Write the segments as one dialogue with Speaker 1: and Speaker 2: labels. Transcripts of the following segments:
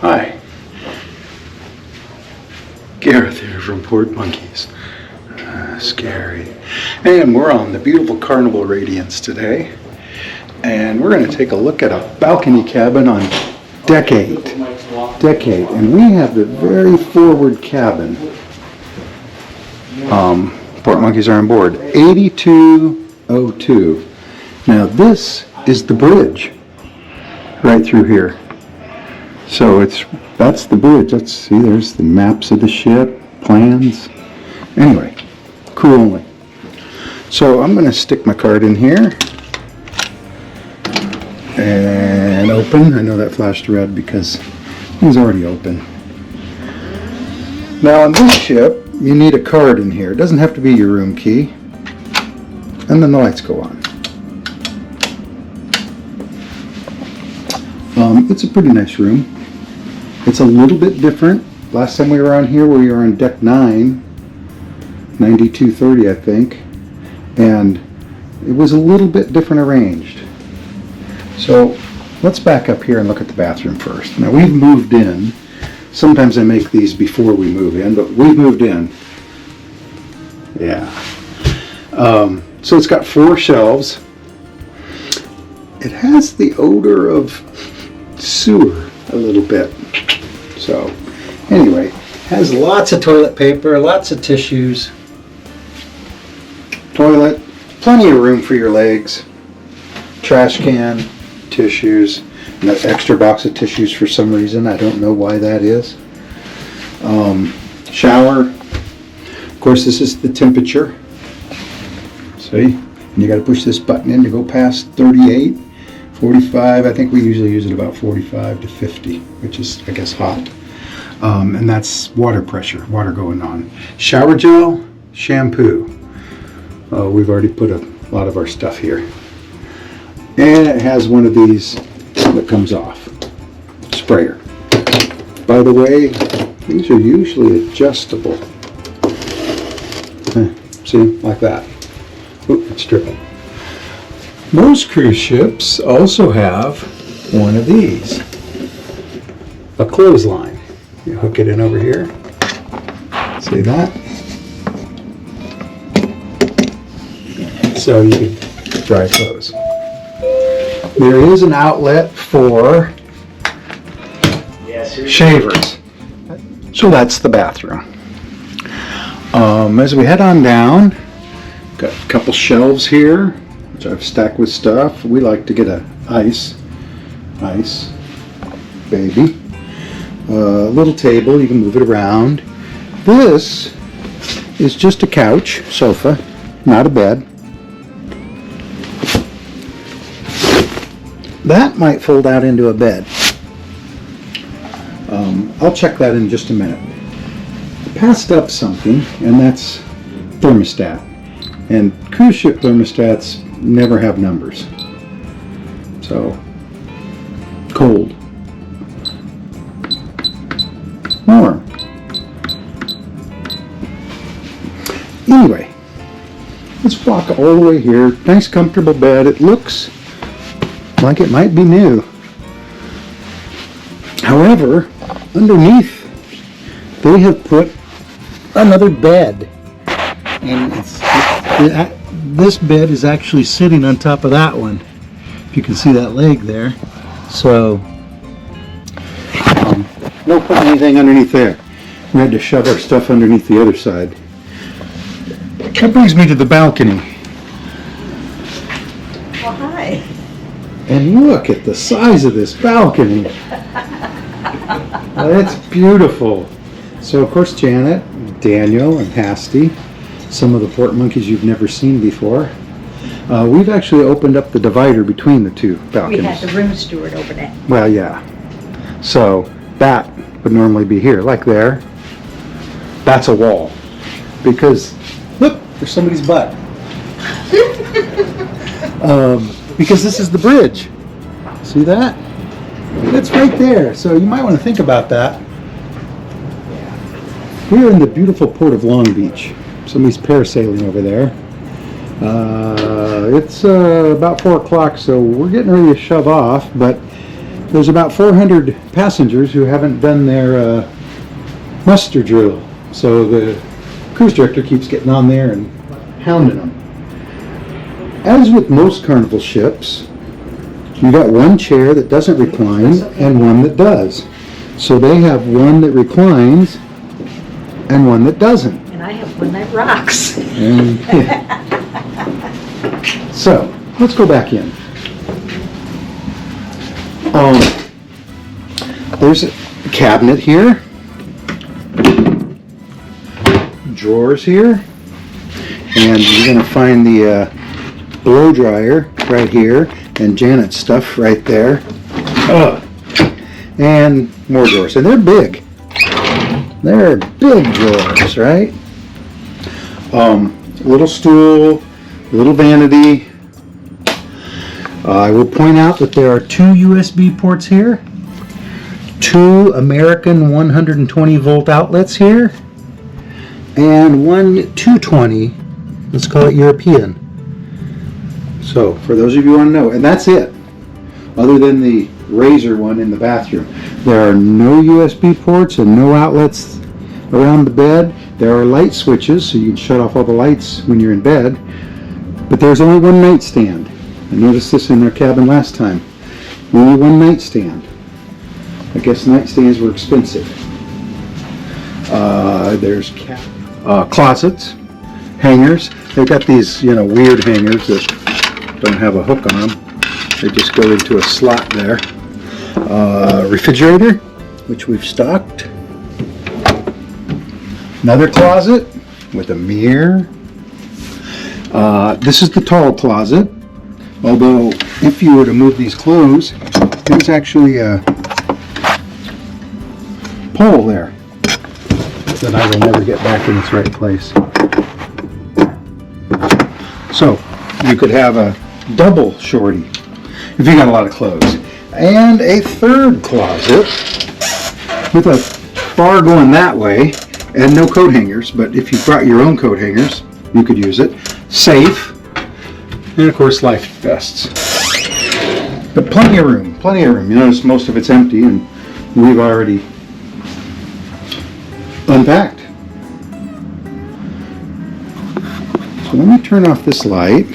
Speaker 1: Hi, Gareth here from Port Monkeys. Scary. And we're on the beautiful Carnival Radiance today. And we're going to take a look at a balcony cabin on deck 8. And we have the very forward cabin. Port Monkeys are on board. 8202. Now this is the bridge right through here. So that's the bridge. See, there's the maps of the ship, plans. Anyway, crew only. So I'm going to stick my card in here and open. I know that flashed red because it was already open. Now on this ship, you need a card in here. It doesn't have to be your room key. And then the lights go on. It's a pretty nice room. It's a little bit different. Last time we were on here, we were on deck 9, 9230, I think, and it was a little bit different arranged. So let's back up here and look at the bathroom first. Now we've moved in. Sometimes I make these before we move in, but we've moved in. Yeah. So it's got 4 shelves. It has the odor of sewer a little bit. So anyway, has lots of toilet paper, lots of tissues, toilet, plenty of room for your legs, trash can, tissues, and that extra box of tissues for some reason. I don't know why that is. Shower. Of course, this is the temperature. See? And you got to push this button in to go past 38, 45. I think we usually use it about 45 to 50, which is, I guess, hot. And that's water pressure, water going on. Shower gel, shampoo. We've already put a lot of our stuff here. And it has one of these that comes off. Sprayer. By the way, these are usually adjustable. See, like that. Oop, it's dripping. Most cruise ships also have one of these. A clothesline. You hook it in over here. See that? So you can dry clothes. There is an outlet for shavers. So that's the bathroom. As we head on down, got a couple shelves here, which I've stacked with stuff. We like to get a ice baby. Little table, you can move it around. This is just a couch, sofa, not a bed. That might fold out into a bed. I'll check that in just a minute. I passed up something, and that's thermostat. And cruise ship thermostats never have numbers. So, cold. Warm. Anyway, let's walk all the way here. Nice comfortable bed. It looks like it might be new. However, underneath they have put another bed. And this bed is actually sitting on top of that one. If you can see that leg there. So, no putting anything underneath there. We had to shove our stuff underneath the other side. That brings me to the balcony.
Speaker 2: Well, hi.
Speaker 1: And look at the size of this balcony. It's beautiful. So of course Janet, Daniel, and Hasty, some of the Port Monkeys you've never seen before. We've actually opened up the divider between the two balconies.
Speaker 2: We had the room steward open it.
Speaker 1: Well, yeah. So that would normally be here, like there. That's a wall. Because, look, there's somebody's butt. Because this is the bridge. See that? It's right there. So you might want to think about that. We're in the beautiful port of Long Beach. Somebody's parasailing over there. It's about 4 o'clock, so we're getting ready to shove off, but there's about 400 passengers who haven't done their muster drill. So the cruise director keeps getting on there and hounding them. As with most Carnival ships, you got one chair that doesn't recline and one that does. So they have one that reclines and one that doesn't.
Speaker 2: And I have one that rocks.
Speaker 1: And, so, let's go back in. There's a cabinet here, drawers here, and you're going to find the blow dryer right here, and Janet's stuff right there. And more drawers, and they're big. They're big drawers, right? A little stool, a little vanity. I will point out that there are 2 USB ports here, 2 American 120 volt outlets here, and one 220, let's call it European. So, for those of you who want to know, and that's it, other than the Razor one in the bathroom. There are no USB ports and no outlets around the bed. There are light switches, so you can shut off all the lights when you're in bed, but there's only one nightstand. I noticed this in their cabin last time. Only one nightstand. I guess nightstands were expensive. There's closets, hangers. They've got these, weird hangers that don't have a hook on them. They just go into a slot there. Refrigerator, which we've stocked. Another closet with a mirror. This is the tall closet. Although, if you were to move these clothes, there's actually a pole there that I will never get back in its right place. So, you could have a double shorty if you got a lot of clothes. And a third closet with a bar going that way and no coat hangers, but if you brought your own coat hangers, you could use it. Safe. And of course, life vests. But plenty of room. You notice most of it's empty, and we've already unpacked. So let me turn off this light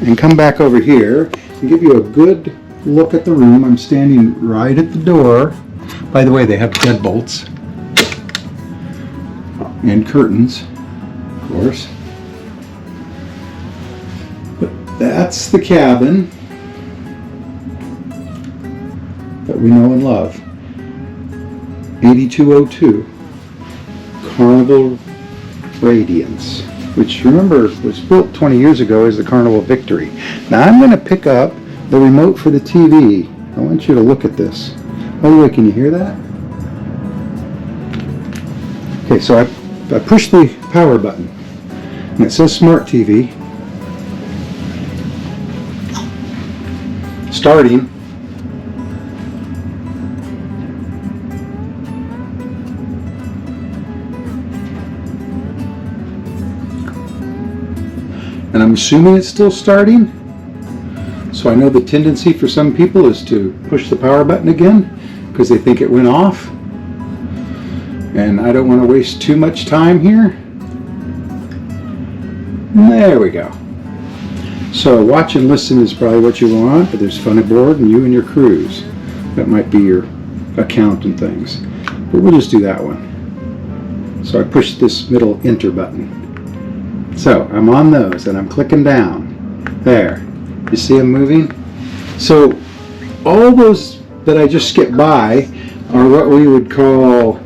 Speaker 1: and come back over here and give you a good look at the room. I'm standing right at the door. By the way, they have deadbolts and curtains, of course. But that's the cabin that we know and love. 8202 Carnival Radiance, which, remember, was built 20 years ago as the Carnival Victory. Now I'm going to pick up the remote for the TV. I want you to look at this. By the way, can you hear that? Okay, so I push the power button, and it says Smart TV. Starting. And I'm assuming it's still starting. So I know the tendency for some people is to push the power button again because they think it went off. And I don't want to waste too much time here. There we go. So watch and listen is probably what you want, but there's fun aboard and you and your cruise. That might be your account and things. But we'll just do that one. So I push this middle enter button. So I'm on those and I'm clicking down. There. You see them moving? So all those that I just skipped by are what we would call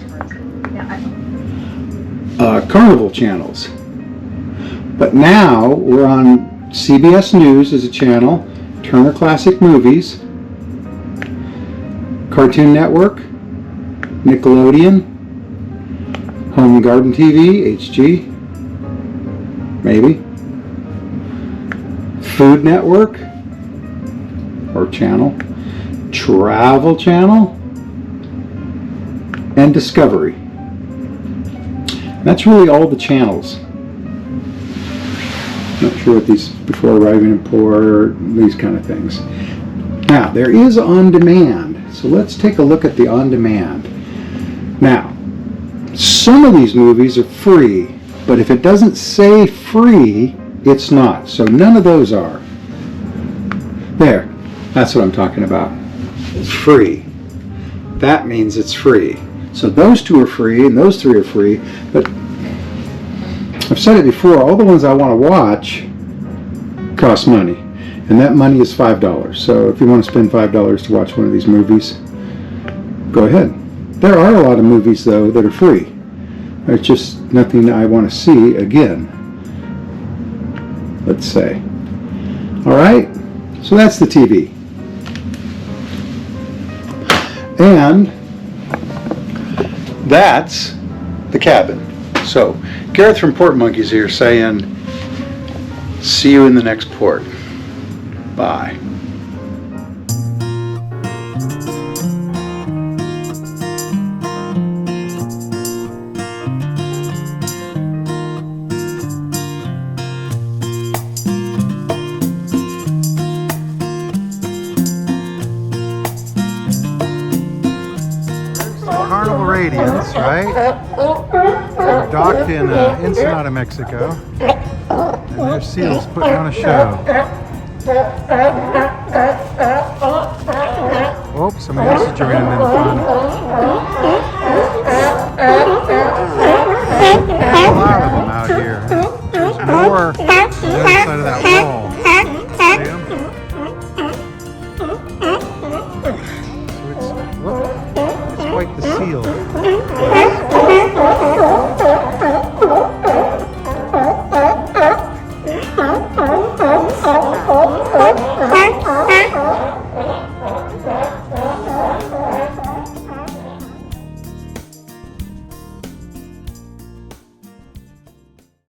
Speaker 1: Carnival channels. But now we're on CBS News as a channel, Turner Classic Movies, Cartoon Network, Nickelodeon, Home and Garden TV, HG, maybe, Food Network or channel, Travel Channel, and Discovery. That's really all the channels. Not sure what these before arriving in port, these kind of things. Now, there is on demand. So let's take a look at the on demand. Now, some of these movies are free, but if it doesn't say free, it's not. So none of those are. There, that's what I'm talking about. It's free. That means it's free. So those two are free and those three are free, but I've said it before, all the ones I want to watch cost money, and that money is $5. So if you want to spend $5 to watch one of these movies, go ahead. There are a lot of movies, though, that are free. There's just nothing I want to see again, let's say. All right, so that's the TV. And that's the cabin. So, Gareth from Port Monkeys here saying, see you in the next port. Bye. Carnival Radiance, right? We're docked in Ensenada, Mexico, and there's seals putting on a show. Oh, somebody else is joining in the fun. There's a lot of them out here. There's more on the other side of that wall. See them? So it's quite the seal.